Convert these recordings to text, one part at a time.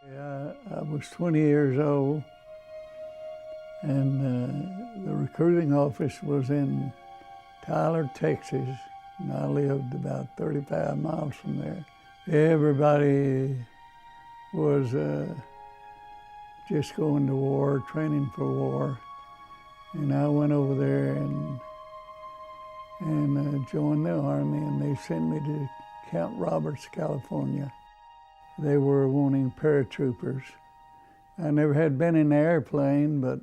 I was 20 years old, and the recruiting office was in Tyler, Texas, and I lived about 35 miles from there. Everybody was just going to war, training for war, and I went over there and joined the Army, and they sent me to Camp Roberts, California. They were wanting paratroopers. I never had been in an airplane, but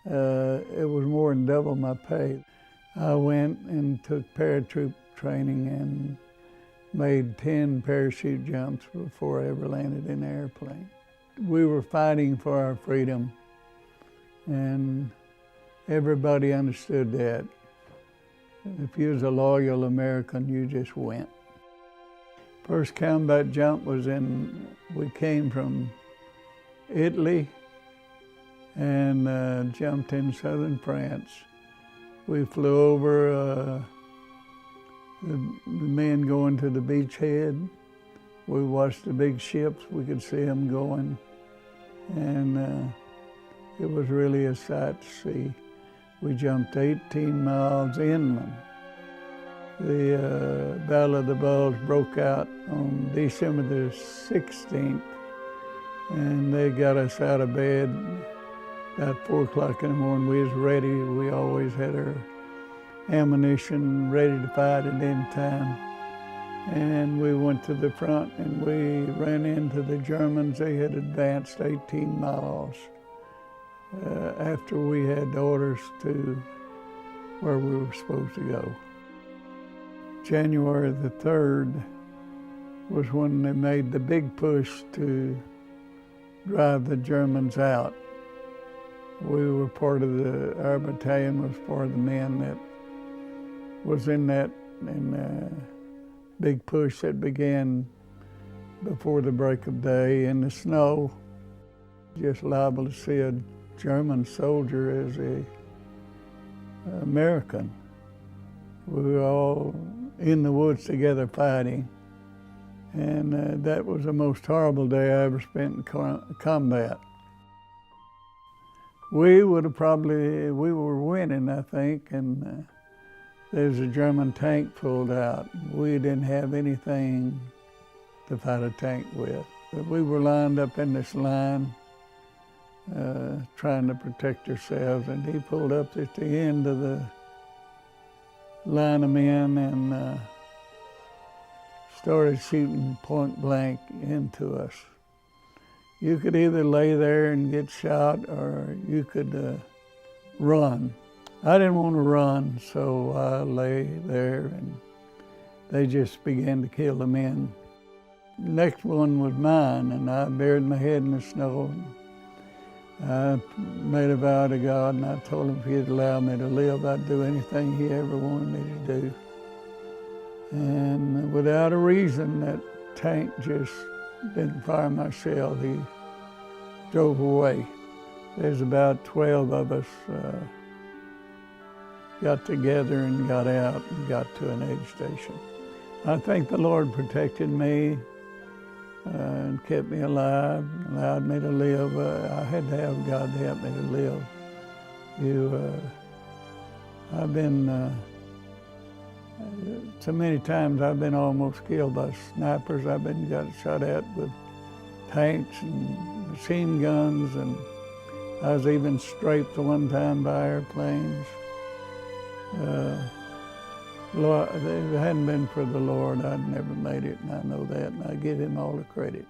it was more than double my pay. I went and took paratroop training and made 10 parachute jumps before I ever landed in an airplane. We were fighting for our freedom, and everybody understood that. If you was a loyal American, you just went. First combat jump was we came from Italy and jumped in southern France. We flew over the men going to the beachhead. We watched the big ships, we could see them going, and it was really a sight to see. We jumped 18 miles inland. The Battle of the Bulge broke out on December the 16th, and they got us out of bed about 4 o'clock in the morning. We was ready. We always had our ammunition ready to fight at any time. And we went to the front and we ran into the Germans. They had advanced 18 miles after we had orders to where we were supposed to go. January the 3rd was when they made the big push to drive the Germans out. We were part of our battalion was part of the men that was in that big push that began before the break of day in the snow. Just liable to see a German soldier as an American. We were all in the woods together fighting, and that was the most horrible day I ever spent in combat. We were winning, I think, and there's a German tank pulled out. We didn't have anything to fight a tank with. But we were lined up in this line, trying to protect ourselves, and he pulled up at the end of the line of men and started shooting point blank into us. You could either lay there and get shot, or you could run. I didn't want to run, so I lay there and they just began to kill the men. The next one was mine, and I buried my head in the snow. I made a vow to God, and I told him if he'd allow me to live, I'd do anything he ever wanted me to do. And without a reason, that tank just didn't fire my shell. He drove away. There's about 12 of us got together and got out and got to an aid station. I think the Lord protected me and kept me alive, allowed me to live. I had to have God to help me to live. I've been, so many times I've been almost killed by snipers. I've been got shot at with tanks and machine guns, and I was even strafed one time by airplanes. Lord, if it hadn't been for the Lord, I'd never made it, and I know that, and I give him all the credit.